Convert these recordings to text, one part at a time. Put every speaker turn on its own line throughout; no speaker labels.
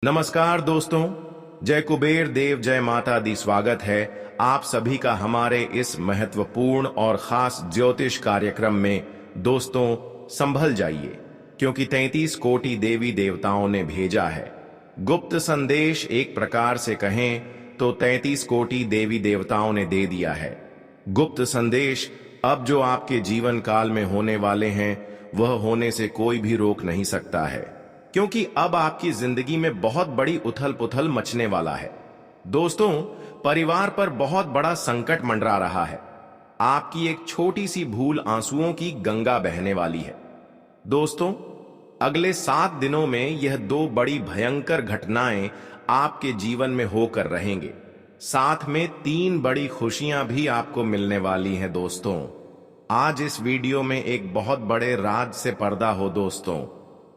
नमस्कार दोस्तों, जय कुबेर देव जय माता दी। स्वागत है आप सभी का हमारे इस महत्वपूर्ण और खास ज्योतिष कार्यक्रम में। दोस्तों, संभल जाइए क्योंकि 33 कोटि देवी देवताओं ने भेजा है गुप्त संदेश। एक प्रकार से कहें तो 33 कोटि देवी देवताओं ने दे दिया है गुप्त संदेश। अब जो आपके जीवन काल में होने वाले हैं वह होने से कोई भी रोक नहीं सकता है, क्योंकि अब आपकी जिंदगी में बहुत बड़ी उथल पुथल मचने वाला है। दोस्तों, परिवार पर बहुत बड़ा संकट मंडरा रहा है। आपकी एक छोटी सी भूल आंसुओं की गंगा बहने वाली है। दोस्तों, अगले 7 दिनों में यह 2 बड़ी भयंकर घटनाएं आपके जीवन में होकर रहेंगे। साथ में 3 बड़ी खुशियां भी आपको मिलने वाली हैं। दोस्तों, आज इस वीडियो में एक बहुत बड़े राज से पर्दा हो। दोस्तों,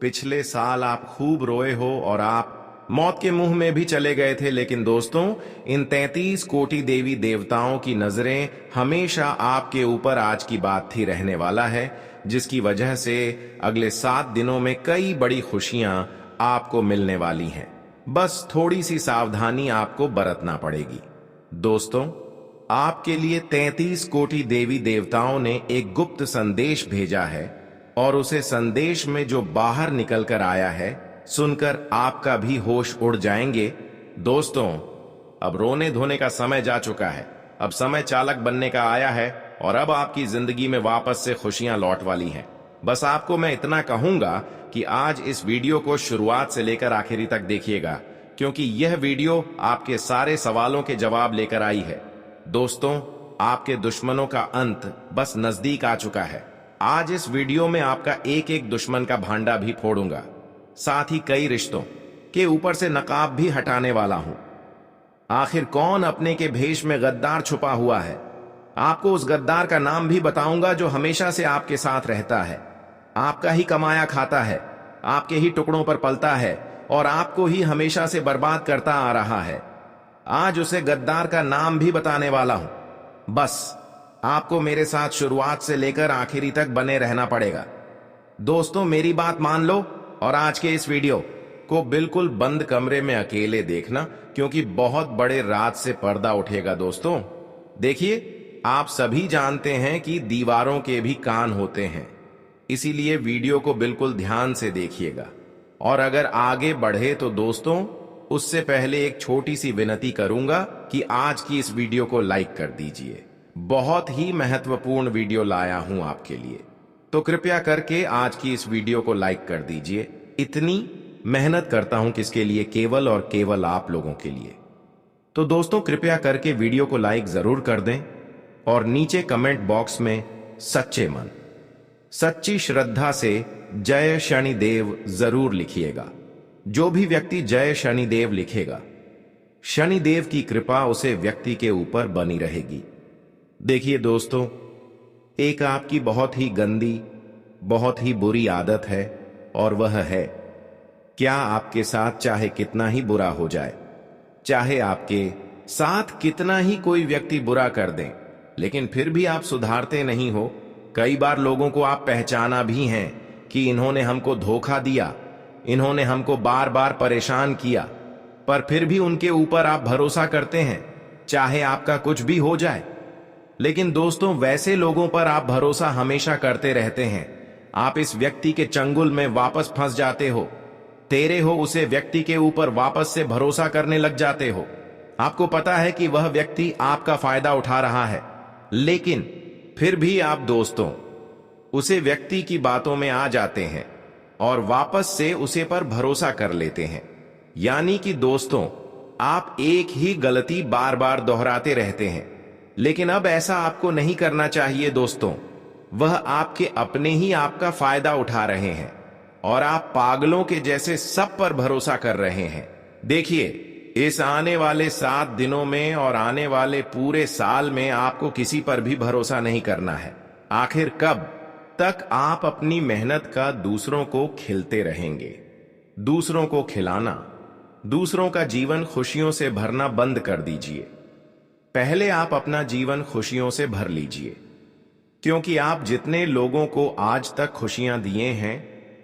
पिछले साल आप खूब रोए हो और आप मौत के मुंह में भी चले गए थे, लेकिन दोस्तों, इन 33 कोटि देवी देवताओं की नजरें हमेशा आपके ऊपर आज की बात थी रहने वाला है, जिसकी वजह से अगले 7 दिनों में कई बड़ी खुशियां आपको मिलने वाली हैं। बस थोड़ी सी सावधानी आपको बरतना पड़ेगी। दोस्तों, आपके लिए 33 कोटि देवी देवताओं ने एक गुप्त संदेश भेजा है और उसे संदेश में जो बाहर निकल कर आया है सुनकर आपका भी होश उड़ जाएंगे। दोस्तों, अब रोने धोने का समय जा चुका है। अब समय चालक बनने का आया है और अब आपकी जिंदगी में वापस से खुशियां लौट वाली हैं। बस आपको मैं इतना कहूंगा कि आज इस वीडियो को शुरुआत से लेकर आखिरी तक देखिएगा, क्योंकि यह वीडियो आपके सारे सवालों के जवाब लेकर आई है। दोस्तों, आपके दुश्मनों का अंत बस नजदीक आ चुका है। आज इस वीडियो में आपका एक एक दुश्मन का भांडा भी फोड़ूंगा, साथ ही कई रिश्तों के ऊपर से नकाब भी हटाने वाला हूं। आखिर कौन अपने के भेष में गद्दार छुपा हुआ है, आपको उस गद्दार का नाम भी बताऊंगा जो हमेशा से आपके साथ रहता है, आपका ही कमाया खाता है, आपके ही टुकड़ों पर पलता है और आपको ही हमेशा से बर्बाद करता आ रहा है। आज उसे गद्दार का नाम भी बताने वाला हूं। बस आपको मेरे साथ शुरुआत से लेकर आखिरी तक बने रहना पड़ेगा। दोस्तों, मेरी बात मान लो और आज के इस वीडियो को बिल्कुल बंद कमरे में अकेले देखना, क्योंकि बहुत बड़े राज से पर्दा उठेगा। दोस्तों, देखिए, आप सभी जानते हैं कि दीवारों के भी कान होते हैं, इसीलिए वीडियो को बिल्कुल ध्यान से देखिएगा। और अगर आगे बढ़े तो दोस्तों, उससे पहले एक छोटी सी विनती करूंगा कि आज की इस वीडियो को लाइक कर दीजिए। बहुत ही महत्वपूर्ण वीडियो लाया हूं आपके लिए, तो कृपया करके आज की इस वीडियो को लाइक कर दीजिए। इतनी मेहनत करता हूं किसके लिए? केवल और केवल आप लोगों के लिए। तो दोस्तों, कृपया करके वीडियो को लाइक जरूर कर दें और नीचे कमेंट बॉक्स में सच्चे मन, सच्ची श्रद्धा से जय शनिदेव जरूर लिखिएगा। जो भी व्यक्ति जय शनिदेव लिखेगा, शनिदेव की कृपा उसे व्यक्ति के ऊपर बनी रहेगी। देखिए दोस्तों, एक आपकी बहुत ही गंदी, बहुत ही बुरी आदत है, और वह है, क्या आपके साथ चाहे कितना ही बुरा हो जाए, चाहे आपके साथ कितना ही कोई व्यक्ति बुरा कर दें, लेकिन फिर भी आप सुधारते नहीं हो। कई बार लोगों को आप पहचाना भी हैं कि इन्होंने हमको धोखा दिया, इन्होंने हमको बार बार परेशान किया, पर फिर भी उनके ऊपर आप भरोसा करते हैं, चाहे आपका कुछ भी हो जाए। लेकिन दोस्तों, वैसे लोगों पर आप भरोसा हमेशा करते रहते हैं। आप इस व्यक्ति के चंगुल में वापस फंस जाते हो, तेरे हो उसे व्यक्ति के ऊपर वापस से भरोसा करने लग जाते हो। आपको पता है कि वह व्यक्ति आपका फायदा उठा रहा है, लेकिन फिर भी आप दोस्तों उसे व्यक्ति की बातों में आ जाते हैं और वापस से उसे पर भरोसा कर लेते हैं। यानी कि दोस्तों, आप एक ही गलती बार बार दोहराते रहते हैं। लेकिन अब ऐसा आपको नहीं करना चाहिए दोस्तों। वह आपके अपने ही आपका फायदा उठा रहे हैं और आप पागलों के जैसे सब पर भरोसा कर रहे हैं। देखिए, इस आने वाले 7 दिनों में और आने वाले पूरे साल में आपको किसी पर भी भरोसा नहीं करना है। आखिर कब तक आप अपनी मेहनत का दूसरों को खिलते रहेंगे? दूसरों को खिलाना, दूसरों का जीवन खुशियों से भरना बंद कर दीजिए। पहले आप अपना जीवन खुशियों से भर लीजिए, क्योंकि आप जितने लोगों को आज तक खुशियां दिए हैं,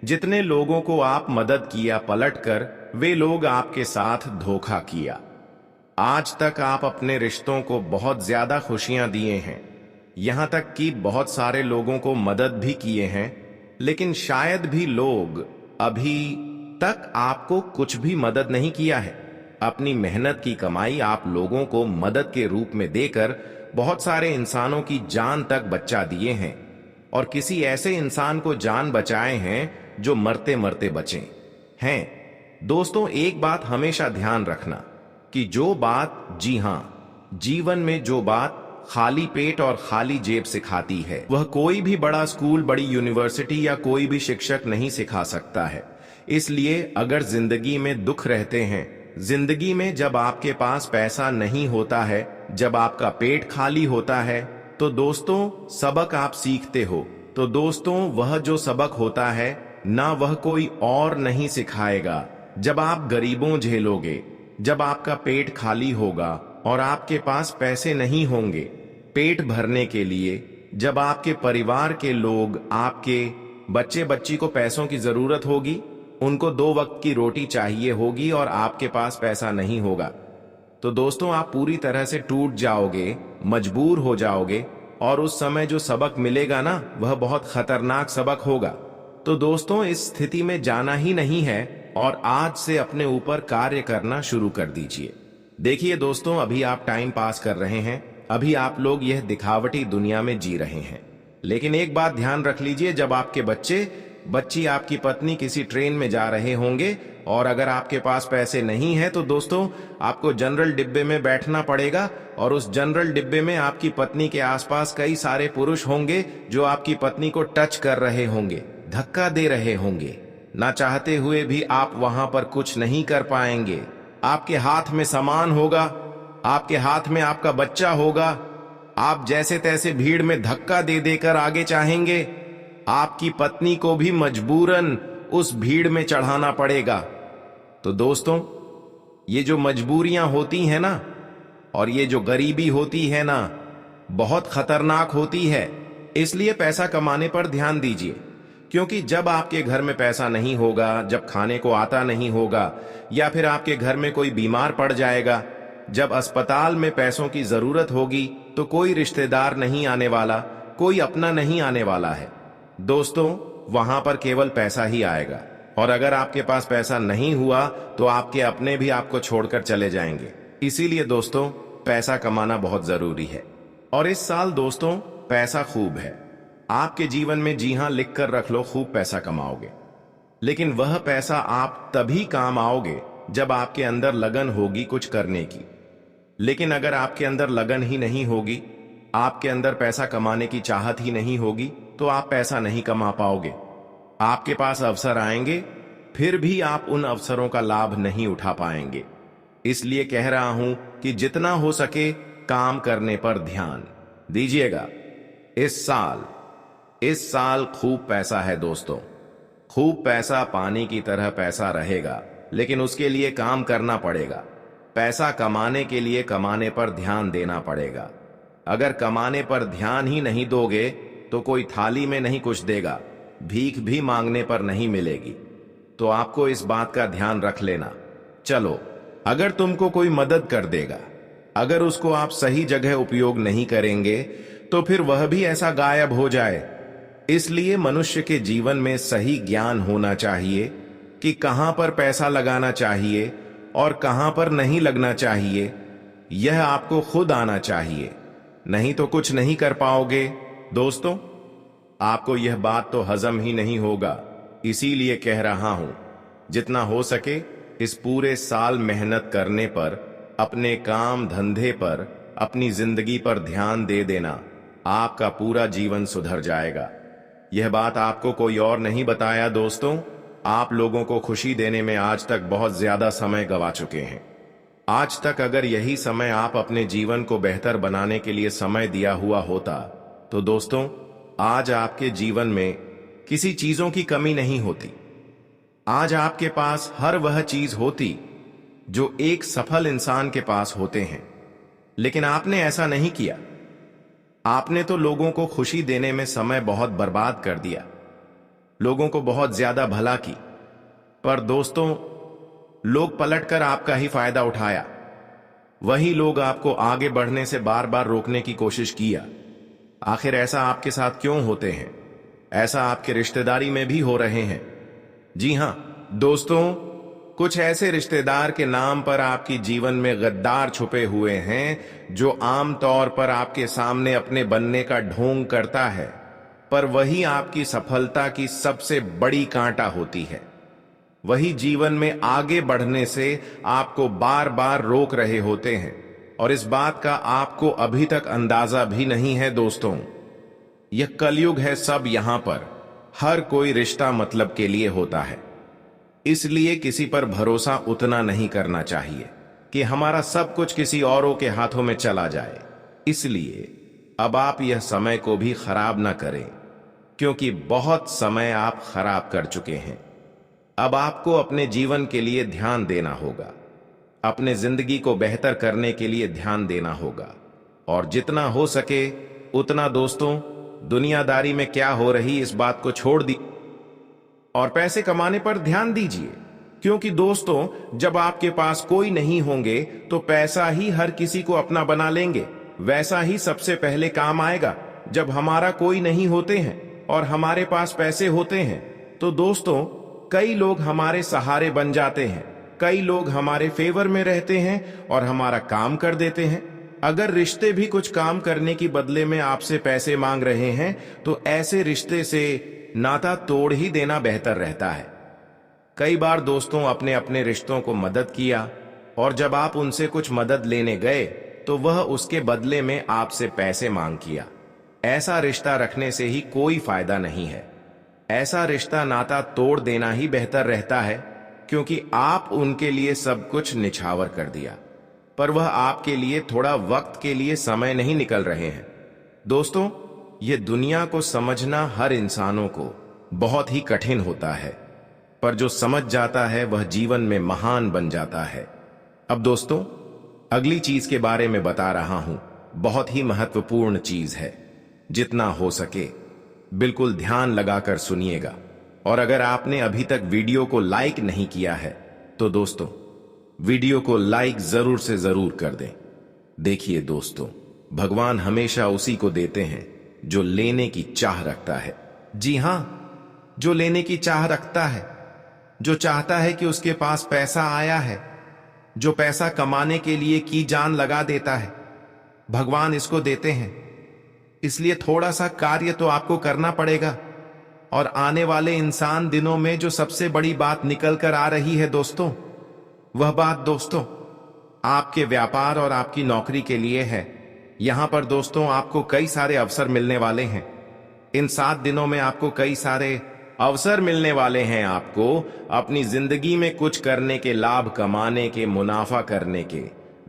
जितने लोगों को आप मदद किया पलटकर, वे लोग आपके साथ धोखा किया। आज तक आप अपने रिश्तों को बहुत ज्यादा खुशियां दिए हैं, यहां तक कि बहुत सारे लोगों को मदद भी किए हैं, लेकिन शायद भी लोग अभी तक आपको कुछ भी मदद नहीं किया है। अपनी मेहनत की कमाई आप लोगों को मदद के रूप में देकर बहुत सारे इंसानों की जान तक बचा दिए हैं, और किसी ऐसे इंसान को जान बचाए हैं जो मरते मरते बचे हैं। दोस्तों, एक बात हमेशा ध्यान रखना कि जो बात, जी हां, जीवन में जो बात खाली पेट और खाली जेब सिखाती है, वह कोई भी बड़ा स्कूल, बड़ी यूनिवर्सिटी या कोई भी शिक्षक नहीं सिखा सकता है। इसलिए अगर जिंदगी में दुख रहते हैं, जिंदगी में जब आपके पास पैसा नहीं होता है, जब आपका पेट खाली होता है, तो दोस्तों सबक आप सीखते हो, तो दोस्तों वह जो सबक होता है ना वह कोई और नहीं सिखाएगा। जब आप गरीबों झेलोगे, जब आपका पेट खाली होगा और आपके पास पैसे नहीं होंगे पेट भरने के लिए, जब आपके परिवार के लोग, आपके बच्चे बच्ची को पैसों की जरूरत होगी, उनको 2 वक्त की रोटी चाहिए होगी और आपके पास पैसा नहीं होगा, तो दोस्तों आप पूरी तरह से टूट जाओगे, मजबूर हो जाओगे, और उस समय जो सबक मिलेगा ना वह बहुत खतरनाक सबक होगा। तो दोस्तों इस स्थिति में जाना ही नहीं है और आज से अपने ऊपर कार्य करना शुरू कर दीजिए। देखिए दोस्तों, अभी आप टाइम पास कर रहे हैं, अभी आप लोग यह दिखावटी दुनिया में जी रहे हैं, लेकिन एक बात ध्यान रख लीजिए, जब आपके बच्चे बच्ची, आपकी पत्नी किसी ट्रेन में जा रहे होंगे और अगर आपके पास पैसे नहीं है तो दोस्तों आपको जनरल डिब्बे में बैठना पड़ेगा, और उस जनरल डिब्बे में आपकी पत्नी के आसपास कई सारे पुरुष होंगे जो आपकी पत्नी को टच कर रहे होंगे, धक्का दे रहे होंगे। ना चाहते हुए भी आप वहां पर कुछ नहीं कर पाएंगे। आपके हाथ में सामान होगा, आपके हाथ में आपका बच्चा होगा, आप जैसे तैसे भीड़ में धक्का दे देकर आगे चाहेंगे, आपकी पत्नी को भी मजबूरन उस भीड़ में चढ़ाना पड़ेगा। तो दोस्तों ये जो मजबूरियां होती हैं ना, और ये जो गरीबी होती है ना, बहुत खतरनाक होती है। इसलिए पैसा कमाने पर ध्यान दीजिए, क्योंकि जब आपके घर में पैसा नहीं होगा, जब खाने को आता नहीं होगा, या फिर आपके घर में कोई बीमार पड़ जाएगा, जब अस्पताल में पैसों की जरूरत होगी, तो कोई रिश्तेदार नहीं आने वाला, कोई अपना नहीं आने वाला है। दोस्तों वहां पर केवल पैसा ही आएगा, और अगर आपके पास पैसा नहीं हुआ तो आपके अपने भी आपको छोड़कर चले जाएंगे। इसीलिए दोस्तों पैसा कमाना बहुत जरूरी है, और इस साल दोस्तों पैसा खूब है आपके जीवन में। जी हां, लिख कर रख लो, खूब पैसा कमाओगे, लेकिन वह पैसा आप तभी काम आओगे जब आपके अंदर लगन होगी कुछ करने की। लेकिन अगर आपके अंदर लगन ही नहीं होगी, आपके अंदर पैसा कमाने की चाहत ही नहीं होगी, तो आप पैसा नहीं कमा पाओगे। आपके पास अवसर आएंगे, फिर भी आप उन अवसरों का लाभ नहीं उठा पाएंगे। इसलिए कह रहा हूं कि जितना हो सके काम करने पर ध्यान दीजिएगा। इस साल खूब पैसा है दोस्तों, खूब पैसा पानी की तरह पैसा रहेगा, लेकिन उसके लिए काम करना पड़ेगा। पैसा कमाने के लिए कमाने पर ध्यान देना पड़ेगा। अगर कमाने पर ध्यान ही नहीं दोगे तो कोई थाली में नहीं कुछ देगा, भीख भी मांगने पर नहीं मिलेगी। तो आपको इस बात का ध्यान रख लेना। चलो, अगर तुमको कोई मदद कर देगा, अगर उसको आप सही जगह उपयोग नहीं करेंगे तो फिर वह भी ऐसा गायब हो जाए। इसलिए मनुष्य के जीवन में सही ज्ञान होना चाहिए कि कहां पर पैसा लगाना चाहिए और कहां पर नहीं लगना चाहिए। यह आपको खुद आना चाहिए, नहीं तो कुछ नहीं कर पाओगे। दोस्तों आपको यह बात तो हजम ही नहीं होगा, इसीलिए कह रहा हूं, जितना हो सके इस पूरे साल मेहनत करने पर, अपने काम धंधे पर, अपनी जिंदगी पर ध्यान दे देना। आपका पूरा जीवन सुधर जाएगा। यह बात आपको कोई और नहीं बताया दोस्तों। आप लोगों को खुशी देने में आज तक बहुत ज्यादा समय गवा चुके हैं। आज तक अगर यही समय आप अपने जीवन को बेहतर बनाने के लिए समय दिया हुआ होता, तो दोस्तों आज आपके जीवन में किसी चीजों की कमी नहीं होती। आज आपके पास हर वह चीज होती जो एक सफल इंसान के पास होते हैं। लेकिन आपने ऐसा नहीं किया। आपने तो लोगों को खुशी देने में समय बहुत बर्बाद कर दिया, लोगों को बहुत ज्यादा भला की। पर दोस्तों लोग पलटकर आपका ही फायदा उठाया। वही लोग आपको आगे बढ़ने से बार बार रोकने की कोशिश किया। आखिर ऐसा आपके साथ क्यों होते हैं? ऐसा आपके रिश्तेदारी में भी हो रहे हैं। जी हां दोस्तों, कुछ ऐसे रिश्तेदार के नाम पर आपकी जीवन में गद्दार छुपे हुए हैं जो आमतौर पर आपके सामने अपने बनने का ढोंग करता है, पर वही आपकी सफलता की सबसे बड़ी कांटा होती है। वही जीवन में आगे बढ़ने से आपको बार बार रोक रहे होते हैं, और इस बात का आपको अभी तक अंदाजा भी नहीं है। दोस्तों, यह कलयुग है। सब यहां पर हर कोई रिश्ता मतलब के लिए होता है, इसलिए किसी पर भरोसा उतना नहीं करना चाहिए कि हमारा सब कुछ किसी औरों के हाथों में चला जाए। इसलिए अब आप यह समय को भी खराब ना करें, क्योंकि बहुत समय आप खराब कर चुके हैं। अब आपको अपने जीवन के लिए ध्यान देना होगा, अपने जिंदगी को बेहतर करने के लिए ध्यान देना होगा, और जितना हो सके उतना दोस्तों दुनियादारी में क्या हो रही इस बात को छोड़ दी और पैसे कमाने पर ध्यान दीजिए। क्योंकि दोस्तों, जब आपके पास कोई नहीं होंगे तो पैसा ही हर किसी को अपना बना लेंगे। वैसा ही सबसे पहले काम आएगा जब हमारा कोई नहीं होते हैं और हमारे पास पैसे होते हैं। तो दोस्तों, कई लोग हमारे सहारे बन जाते हैं, कई लोग हमारे फेवर में रहते हैं और हमारा काम कर देते हैं। अगर रिश्ते भी कुछ काम करने की बदले में आपसे पैसे मांग रहे हैं तो ऐसे रिश्ते से नाता तोड़ ही देना बेहतर रहता है। कई बार दोस्तों अपने अपने रिश्तों को मदद किया, और जब आप उनसे कुछ मदद लेने गए तो वह उसके बदले में आपसे पैसे मांग किया। ऐसा रिश्ता रखने से ही कोई फायदा नहीं है। ऐसा रिश्ता नाता तोड़ देना ही बेहतर रहता है, क्योंकि आप उनके लिए सब कुछ निछावर कर दिया, पर वह आपके लिए थोड़ा वक्त के लिए समय नहीं निकल रहे हैं। दोस्तों, ये दुनिया को समझना हर इंसानों को बहुत ही कठिन होता है, पर जो समझ जाता है वह जीवन में महान बन जाता है। अब दोस्तों, अगली चीज के बारे में बता रहा हूं। बहुत ही महत्वपूर्ण चीज है। जितना हो सके बिल्कुल ध्यान लगाकर सुनिएगा, और अगर आपने अभी तक वीडियो को लाइक नहीं किया है तो दोस्तों वीडियो को लाइक जरूर से जरूर कर दें। देखिए दोस्तों, भगवान हमेशा उसी को देते हैं जो लेने की चाह रखता है। जी हां, जो लेने की चाह रखता है, जो चाहता है कि उसके पास पैसा आया है, जो पैसा कमाने के लिए की जान लगा देता है, भगवान इसको देते हैं। इसलिए थोड़ा सा कार्य तो आपको करना पड़ेगा। और आने वाले इंसान दिनों में जो सबसे बड़ी बात निकल कर आ रही है दोस्तों, वह बात दोस्तों आपके व्यापार और आपकी नौकरी के लिए है। यहां पर दोस्तों आपको कई सारे अवसर मिलने वाले हैं। इन 7 दिनों में आपको कई सारे अवसर मिलने वाले हैं। आपको अपनी जिंदगी में कुछ करने के, लाभ कमाने के, मुनाफा करने के।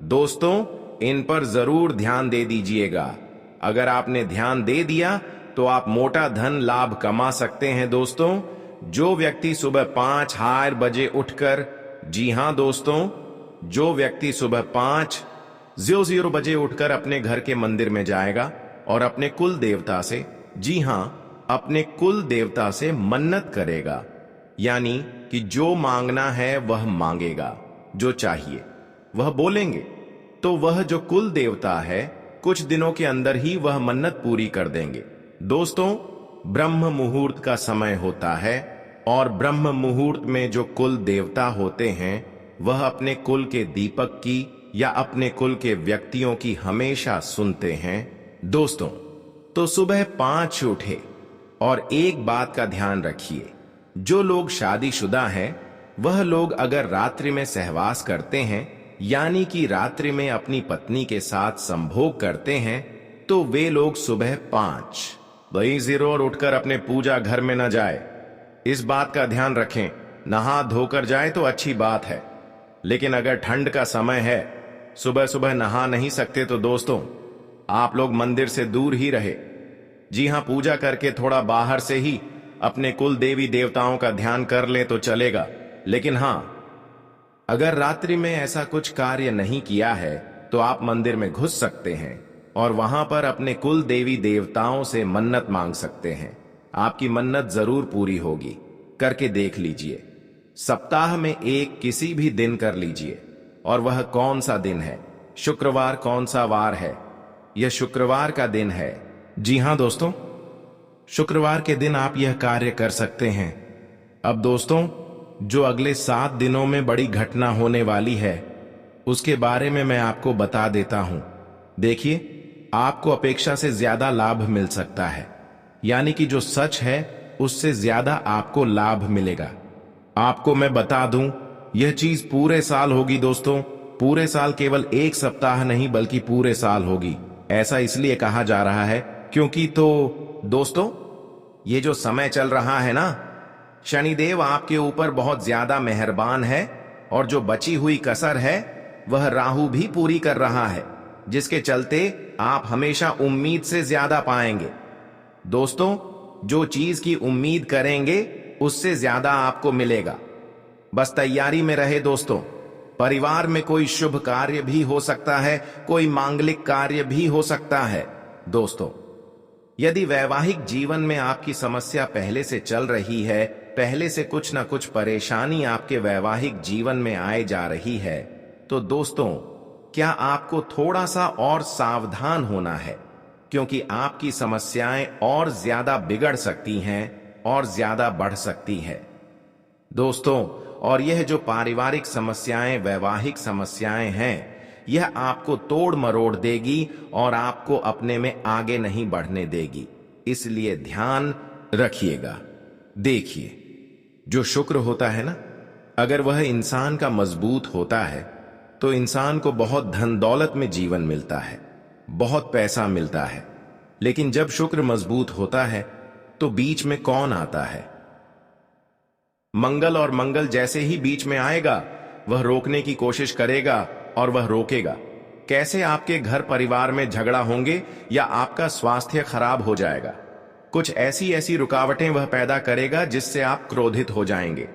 दोस्तों, इन पर जरूर ध्यान दे दीजिएगा। अगर आपने ध्यान दे दिया तो आप मोटा धन लाभ कमा सकते हैं। दोस्तों, जो व्यक्ति सुबह 5 बजे उठकर, जी हां दोस्तों, जो व्यक्ति सुबह 5 बजे उठकर अपने घर के मंदिर में जाएगा और अपने कुल देवता से, जी हां, अपने कुल देवता से मन्नत करेगा, यानी कि जो मांगना है वह मांगेगा, जो चाहिए वह बोलेंगे, तो वह जो कुल देवता है कुछ दिनों के अंदर ही वह मन्नत पूरी कर देंगे। दोस्तों, ब्रह्म मुहूर्त का समय होता है, और ब्रह्म मुहूर्त में जो कुल देवता होते हैं वह अपने कुल के दीपक की या अपने कुल के व्यक्तियों की हमेशा सुनते हैं। दोस्तों, तो सुबह 5 उठे, और एक बात का ध्यान रखिए, जो लोग शादीशुदा हैं वह लोग अगर रात्रि में सहवास करते हैं, यानी कि रात्रि में अपनी पत्नी के साथ संभोग करते हैं, तो वे लोग सुबह 5 और उठकर अपने पूजा घर में न जाए। इस बात का ध्यान रखें। नहा धोकर जाए तो अच्छी बात है, लेकिन अगर ठंड का समय है, सुबह सुबह नहा नहीं सकते, तो दोस्तों आप लोग मंदिर से दूर ही रहे। जी हां, पूजा करके थोड़ा बाहर से ही अपने कुल देवी देवताओं का ध्यान कर ले तो चलेगा। लेकिन हां, अगर रात्रि में ऐसा कुछ कार्य नहीं किया है तो आप मंदिर में घुस सकते हैं और वहां पर अपने कुल देवी देवताओं से मन्नत मांग सकते हैं। आपकी मन्नत जरूर पूरी होगी, करके देख लीजिए। सप्ताह में एक किसी भी दिन कर लीजिए। और वह कौन सा दिन है? शुक्रवार। कौन सा वार है? यह शुक्रवार का दिन है। जी हां दोस्तों, शुक्रवार के दिन आप यह कार्य कर सकते हैं। अब दोस्तों, जो अगले 7 दिनों में बड़ी घटना होने वाली है उसके बारे में मैं आपको बता देता हूं। देखिए, आपको अपेक्षा से ज्यादा लाभ मिल सकता है, यानी कि जो सच है उससे ज्यादा आपको लाभ मिलेगा। आपको मैं बता दूं, यह चीज पूरे साल होगी दोस्तों। पूरे साल, केवल एक सप्ताह नहीं बल्कि पूरे साल होगी। ऐसा इसलिए कहा जा रहा है क्योंकि दोस्तों, ये जो समय चल रहा है ना, शनिदेव आपके ऊपर बहुत ज्यादा मेहरबान है और जो बची हुई कसर है वह राहु भी पूरी कर रहा है, जिसके चलते आप हमेशा उम्मीद से ज्यादा पाएंगे। दोस्तों, जो चीज की उम्मीद करेंगे उससे ज्यादा आपको मिलेगा। बस तैयारी में रहे दोस्तों। परिवार में कोई शुभ कार्य भी हो सकता है, कोई मांगलिक कार्य भी हो सकता है। दोस्तों, यदि वैवाहिक जीवन में आपकी समस्या पहले से चल रही है, पहले से कुछ ना कुछ परेशानी आपके वैवाहिक जीवन में आए जा रही है, तो दोस्तों, क्या आपको थोड़ा सा और सावधान होना है, क्योंकि आपकी समस्याएं और ज्यादा बिगड़ सकती हैं और ज्यादा बढ़ सकती है दोस्तों। और यह जो पारिवारिक समस्याएं, वैवाहिक समस्याएं हैं, यह आपको तोड़ मरोड़ देगी और आपको अपने में आगे नहीं बढ़ने देगी। इसलिए ध्यान रखिएगा। देखिए, जो शुक्र होता है ना, अगर वह इंसान का मजबूत होता है तो इंसान को बहुत धन दौलत में जीवन मिलता है, बहुत पैसा मिलता है। लेकिन जब शुक्र मजबूत होता है तो बीच में कौन आता है? मंगल। और मंगल जैसे ही बीच में आएगा, वह रोकने की कोशिश करेगा और वह रोकेगा। कैसे? आपके घर परिवार में झगड़ा होंगे या आपका स्वास्थ्य खराब हो जाएगा। कुछ ऐसी ऐसी रुकावटें वह पैदा करेगा जिससे आप क्रोधित हो जाएंगे।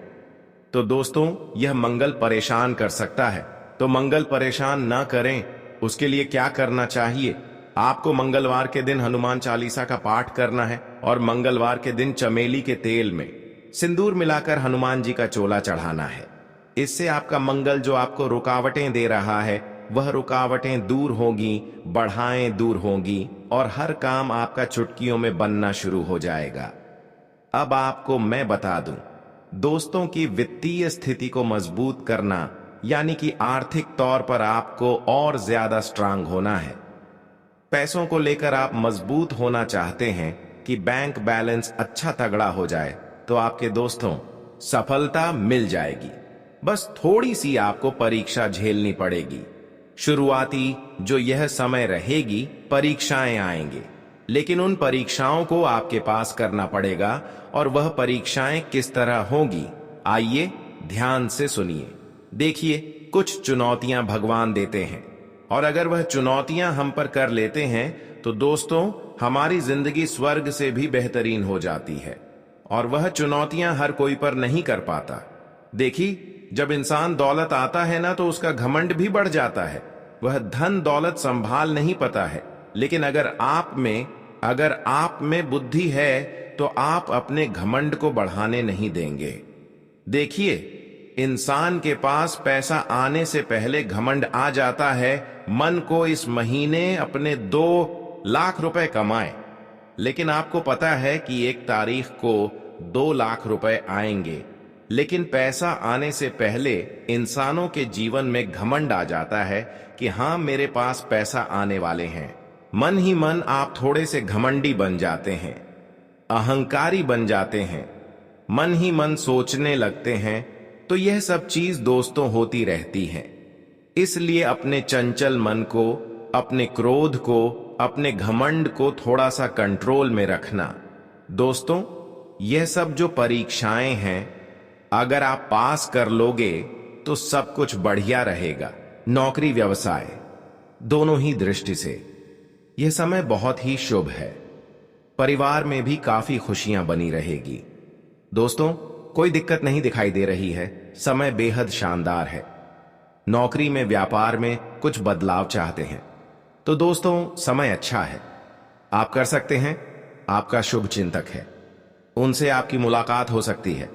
तो दोस्तों, यह मंगल परेशान कर सकता है। तो मंगल परेशान ना करें, उसके लिए क्या करना चाहिए? आपको मंगलवार के दिन हनुमान चालीसा का पाठ करना है और मंगलवार के दिन चमेली के तेल में सिंदूर मिलाकर हनुमान जी का चोला चढ़ाना है। इससे आपका मंगल, जो आपको रुकावटें दे रहा है, वह रुकावटें दूर होंगी, बढ़ाएं दूर होंगी और हर काम आपका चुटकियों में बनना शुरू हो जाएगा। अब आपको मैं बता दूं, दोस्तों की वित्तीय स्थिति को मजबूत करना, यानी कि आर्थिक तौर पर आपको और ज्यादा स्ट्रांग होना है। पैसों को लेकर आप मजबूत होना चाहते हैं कि बैंक बैलेंस अच्छा तगड़ा हो जाए, तो आपके दोस्तों सफलता मिल जाएगी। बस थोड़ी सी आपको परीक्षा झेलनी पड़ेगी। शुरुआती जो यह समय रहेगी, परीक्षाएं आएंगे, लेकिन उन परीक्षाओं को आपके पास करना पड़ेगा। और वह परीक्षाएं किस तरह होगी, आइए ध्यान से सुनिए। देखिए, कुछ चुनौतियां भगवान देते हैं और अगर वह चुनौतियां हम पर कर लेते हैं तो दोस्तों, हमारी जिंदगी स्वर्ग से भी बेहतरीन हो जाती है। और वह चुनौतियां हर कोई पर नहीं कर पाता। देखिए, जब इंसान दौलत आता है ना, तो उसका घमंड भी बढ़ जाता है। वह धन दौलत संभाल नहीं पाता है। लेकिन अगर आप में बुद्धि है तो आप अपने घमंड को बढ़ाने नहीं देंगे। देखिए, इंसान के पास पैसा आने से पहले घमंड आ जाता है। मन को इस महीने अपने 2 लाख रुपए कमाए, लेकिन आपको पता है कि 1 तारीख को 2 लाख रुपए आएंगे। लेकिन पैसा आने से पहले इंसानों के जीवन में घमंड आ जाता है कि हाँ, मेरे पास पैसा आने वाले हैं। मन ही मन आप थोड़े से घमंडी बन जाते हैं, अहंकारी बन जाते हैं, मन ही मन सोचने लगते हैं। तो यह सब चीज दोस्तों होती रहती है। इसलिए अपने चंचल मन को, अपने क्रोध को, अपने घमंड को थोड़ा सा कंट्रोल में रखना। दोस्तों, यह सब जो परीक्षाएं हैं, अगर आप पास कर लोगे तो सब कुछ बढ़िया रहेगा। नौकरी व्यवसाय दोनों ही दृष्टि से यह समय बहुत ही शुभ है। परिवार में भी काफी खुशियां बनी रहेगी। दोस्तों, कोई दिक्कत नहीं दिखाई दे रही है। समय बेहद शानदार है। नौकरी में, व्यापार में कुछ बदलाव चाहते हैं तो दोस्तों, समय अच्छा है। आप कर सकते हैं। आपका शुभ चिंतक है, उनसे आपकी मुलाकात हो सकती है।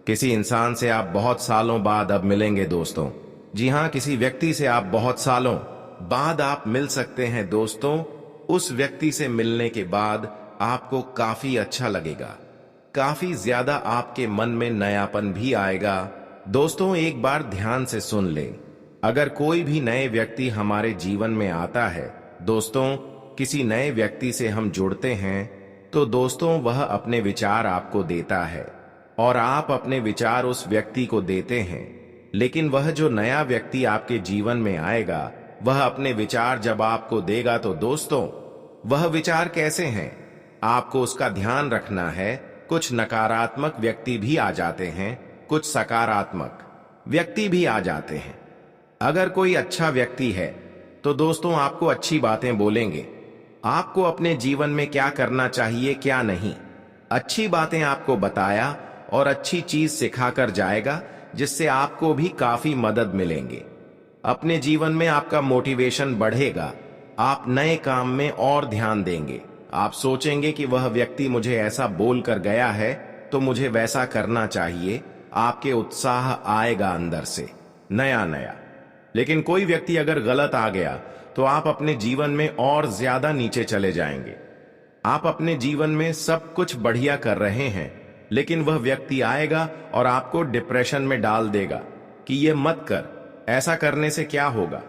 किसी इंसान से आप बहुत सालों बाद अब मिलेंगे दोस्तों। जी हाँ, किसी व्यक्ति से आप बहुत सालों बाद आप मिल सकते हैं दोस्तों। उस व्यक्ति से मिलने के बाद आपको काफी अच्छा लगेगा, काफी ज्यादा आपके मन में नयापन भी आएगा। दोस्तों एक बार ध्यान से सुन ले, अगर कोई भी नए व्यक्ति हमारे जीवन में आता है दोस्तों, किसी नए व्यक्ति से हम जुड़ते हैं तो दोस्तों वह अपने विचार आपको देता है और आप अपने विचार उस व्यक्ति को देते हैं। लेकिन वह जो नया व्यक्ति आपके जीवन में आएगा, वह अपने विचार जब आपको देगा तो दोस्तों वह विचार कैसे हैं, आपको उसका ध्यान रखना है। कुछ नकारात्मक व्यक्ति भी आ जाते हैं, कुछ सकारात्मक व्यक्ति भी आ जाते हैं। अगर कोई अच्छा व्यक्ति है तो दोस्तों आपको अच्छी बातें बोलेंगे, आपको अपने जीवन में क्या करना चाहिए क्या नहीं, अच्छी बातें आपको बताया और अच्छी चीज सिखाकर जाएगा, जिससे आपको भी काफी मदद मिलेंगे। अपने जीवन में आपका मोटिवेशन बढ़ेगा, आप नए काम में और ध्यान देंगे। आप सोचेंगे कि वह व्यक्ति मुझे ऐसा बोल कर गया है तो मुझे वैसा करना चाहिए। आपके उत्साह आएगा अंदर से नया नया। लेकिन कोई व्यक्ति अगर गलत आ गया तो आप अपने जीवन में और ज्यादा नीचे चले जाएंगे। आप अपने जीवन में सब कुछ बढ़िया कर रहे हैं, लेकिन वह व्यक्ति आएगा और आपको डिप्रेशन में डाल देगा कि ये मत कर, ऐसा करने से क्या होगा,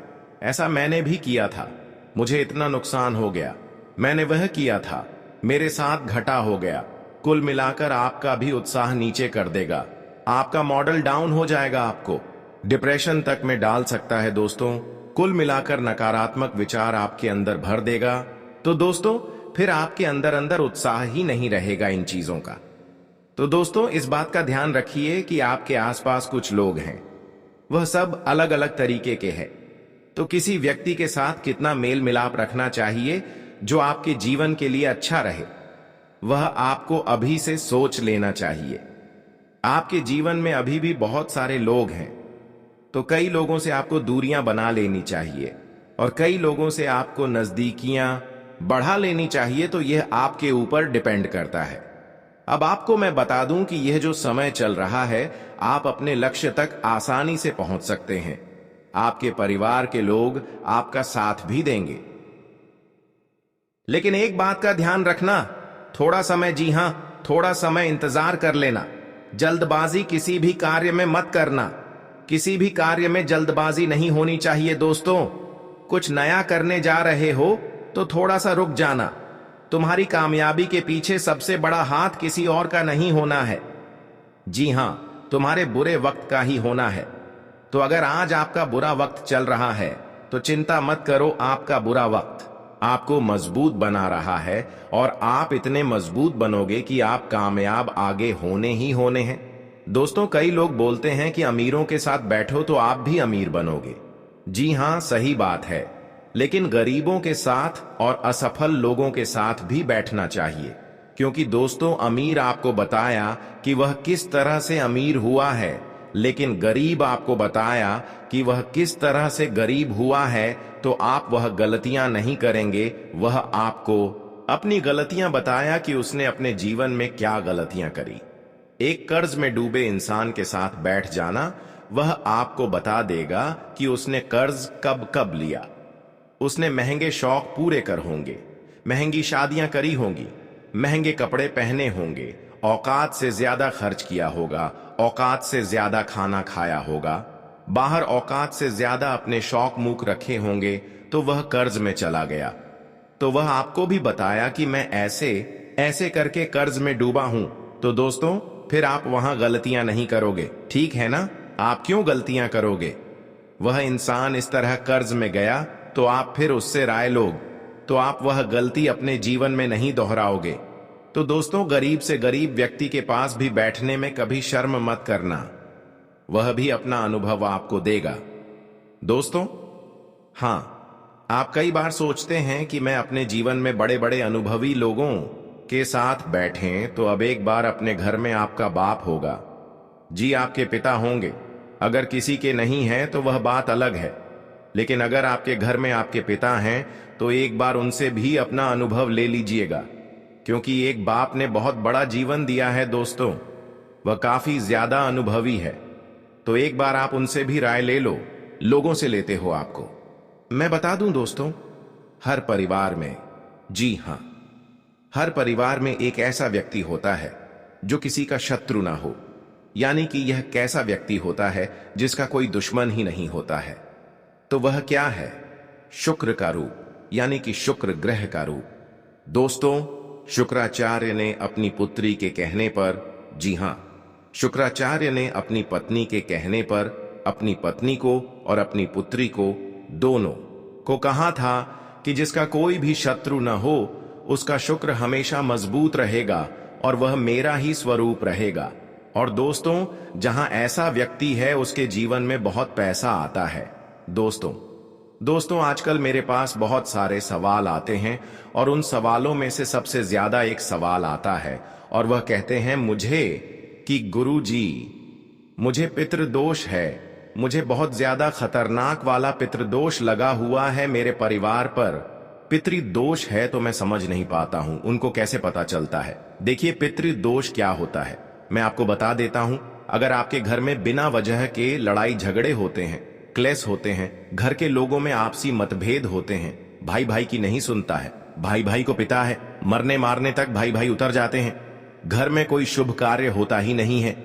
ऐसा मैंने भी किया था, मुझे इतना नुकसान हो गया, मैंने वह किया था, मेरे साथ घटा हो गया। कुल मिलाकर आपका भी उत्साह नीचे कर देगा, आपका मॉडल डाउन हो जाएगा, आपको डिप्रेशन तक में डाल सकता है दोस्तों। कुल मिलाकर नकारात्मक विचार आपके अंदर भर देगा तो दोस्तों फिर आपके अंदर अंदर उत्साह ही नहीं रहेगा इन चीजों का। तो दोस्तों इस बात का ध्यान रखिए कि आपके आसपास कुछ लोग हैं, वह सब अलग अलग तरीके के हैं। तो किसी व्यक्ति के साथ कितना मेल मिलाप रखना चाहिए जो आपके जीवन के लिए अच्छा रहे, वह आपको अभी से सोच लेना चाहिए। आपके जीवन में अभी भी बहुत सारे लोग हैं, तो कई लोगों से आपको दूरियां बना लेनी चाहिए और कई लोगों से आपको नजदीकियां बढ़ा लेनी चाहिए। तो यह आपके ऊपर डिपेंड करता है। अब आपको मैं बता दूं कि यह जो समय चल रहा है, आप अपने लक्ष्य तक आसानी से पहुंच सकते हैं। आपके परिवार के लोग आपका साथ भी देंगे, लेकिन एक बात का ध्यान रखना, थोड़ा समय, जी हां थोड़ा समय इंतजार कर लेना। जल्दबाजी किसी भी कार्य में मत करना, किसी भी कार्य में जल्दबाजी नहीं होनी चाहिए दोस्तों। कुछ नया करने जा रहे हो तो थोड़ा सा रुक जाना। तुम्हारी कामयाबी के पीछे सबसे बड़ा हाथ किसी और का नहीं होना है, जी हां तुम्हारे बुरे वक्त का ही होना है। तो अगर आज आपका बुरा वक्त चल रहा है तो चिंता मत करो, आपका बुरा वक्त आपको मजबूत बना रहा है और आप इतने मजबूत बनोगे कि आप कामयाब आगे होने ही होने हैं। दोस्तों कई लोग बोलते हैं कि अमीरों के साथ बैठो तो आप भी अमीर बनोगे। जी हां सही बात है, लेकिन गरीबों के साथ और असफल लोगों के साथ भी बैठना चाहिए, क्योंकि दोस्तों अमीर आपको बताया कि वह किस तरह से अमीर हुआ है, लेकिन गरीब आपको बताया कि वह किस तरह से गरीब हुआ है। तो आप वह गलतियां नहीं करेंगे, वह आपको अपनी गलतियां बताया कि उसने अपने जीवन में क्या गलतियां करी। एक कर्ज में डूबे इंसान के साथ बैठ जाना, वह आपको बता देगा कि उसने कर्ज कब कब लिया। उसने महंगे शौक पूरे कर होंगे, महंगी शादियां करी होंगी, महंगे कपड़े पहने होंगे, औकात से ज्यादा खर्च किया होगा, औकात से ज्यादा खाना खाया होगा, बाहर औकात से ज्यादा अपने शौक मूक रखे होंगे, तो वह कर्ज में चला गया। तो वह आपको भी बताया कि मैं ऐसे ऐसे करके कर्ज में डूबा हूं। तो दोस्तों फिर आप वहां गलतियां नहीं करोगे, ठीक है ना? आप क्यों गलतियां करोगे? वह इंसान इस तरह कर्ज में गया तो आप फिर उससे राय लोग, तो आप वह गलती अपने जीवन में नहीं दोहराओगे। तो दोस्तों गरीब से गरीब व्यक्ति के पास भी बैठने में कभी शर्म मत करना, वह भी अपना अनुभव आपको देगा। दोस्तों हां, आप कई बार सोचते हैं कि मैं अपने जीवन में बड़े बड़े अनुभवी लोगों के साथ बैठें, तो अब एक बार अपने घर में आपका बाप होगा, जी आपके पिता होंगे। अगर किसी के नहीं है तो वह बात अलग है, लेकिन अगर आपके घर में आपके पिता हैं तो एक बार उनसे भी अपना अनुभव ले लीजिएगा, क्योंकि एक बाप ने बहुत बड़ा जीवन दिया है दोस्तों। वह काफी ज्यादा अनुभवी है, तो एक बार आप उनसे भी राय ले लो। लोगों से लेते हो आपको। मैं बता दूं दोस्तों, हर परिवार में, जी हां, हर परिवार में एक ऐसा व्यक्ति होता है जो किसी का शत्रु ना हो। यानी कि यह कैसा व्यक्ति होता है जिसका कोई दुश्मन ही नहीं होता है। तो वह क्या है? शुक्र का रूप, यानी कि शुक्र ग्रह का रूप। दोस्तों, शुक्राचार्य ने अपनी पुत्री के कहने पर, जी हां, शुक्राचार्य ने अपनी पत्नी के कहने पर अपनी पत्नी को और अपनी पुत्री को, दोनों को कहा था कि जिसका कोई भी शत्रु न हो उसका शुक्र हमेशा मजबूत रहेगा और वह मेरा ही स्वरूप रहेगा। और दोस्तों, जहां ऐसा व्यक्ति है उसके जीवन में बहुत पैसा आता है। दोस्तों आजकल मेरे पास बहुत सारे सवाल आते हैं और उन सवालों में से सबसे ज्यादा एक सवाल आता है और वह कहते हैं मुझे कि गुरुजी, मुझे पितृदोष है, मुझे बहुत ज्यादा खतरनाक वाला पितृदोष लगा हुआ है मेरे परिवार पर। पितृदोष है तो मैं समझ नहीं पाता हूं, उनको कैसे पता चलता है? देखिए, पितृदोष क्या होता है मैं आपको बता देता हूं। अगर आपके घर में बिना वजह के लड़ाई झगड़े होते हैं, क्लेश होते हैं, घर के लोगों में आपसी मतभेद होते हैं, भाई भाई की नहीं सुनता है, भाई भाई को पिता है, मरने मारने तक भाई भाई उतर जाते हैं, घर में कोई शुभ कार्य होता ही नहीं है,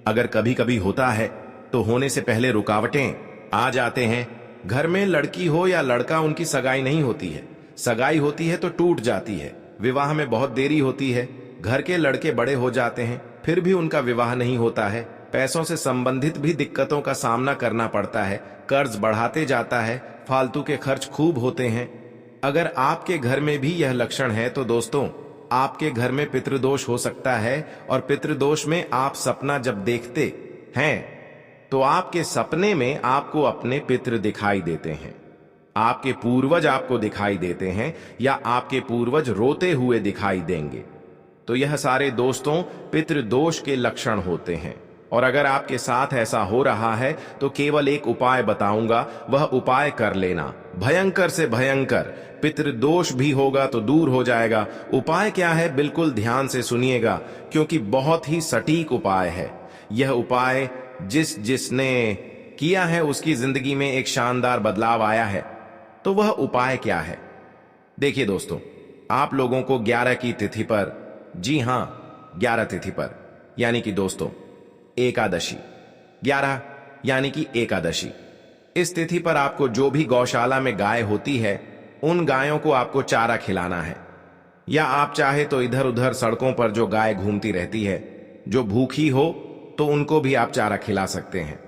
अगर कभी कभी होता है तो होने से पहले रुकावटें आ जाते हैं, घर में लड़की हो या लड़का उनकी सगाई नहीं होती है, सगाई होती है तो टूट जाती है, विवाह में बहुत देरी होती है, घर के लड़के बड़े हो जाते हैं फिर भी उनका विवाह नहीं होता है, पैसों से संबंधित भी दिक्कतों का सामना करना पड़ता है, कर्ज बढ़ाते जाता है, फालतू के खर्च खूब होते हैं। अगर आपके घर में भी यह लक्षण है तो दोस्तों, आपके घर में पितृदोष हो सकता है। और पितृदोष में आप सपना जब देखते हैं तो आपके सपने में आपको अपने पितृ दिखाई देते हैं, आपके पूर्वज आपको दिखाई देते हैं या आपके पूर्वज रोते हुए दिखाई देंगे। तो यह सारे दोस्तों पितृदोष के लक्षण होते हैं। और अगर आपके साथ ऐसा हो रहा है तो केवल एक उपाय बताऊंगा, वह उपाय कर लेना। भयंकर से भयंकर पितृदोष भी होगा तो दूर हो जाएगा। उपाय क्या है, बिल्कुल ध्यान से सुनिएगा, क्योंकि बहुत ही सटीक उपाय है। यह उपाय जिसने किया है उसकी जिंदगी में एक शानदार बदलाव आया है। तो वह उपाय क्या है? देखिए दोस्तों, आप लोगों को 11 की तिथि पर, जी हां 11 तिथि पर, यानी कि दोस्तों एकादशी, 11 यानी कि एकादशी, इस तिथि पर आपको जो भी गौशाला में गाय होती है उन गायों को आपको चारा खिलाना है। या आप चाहे तो इधर उधर सड़कों पर जो गाय घूमती रहती है, जो भूखी हो तो उनको भी आप चारा खिला सकते हैं।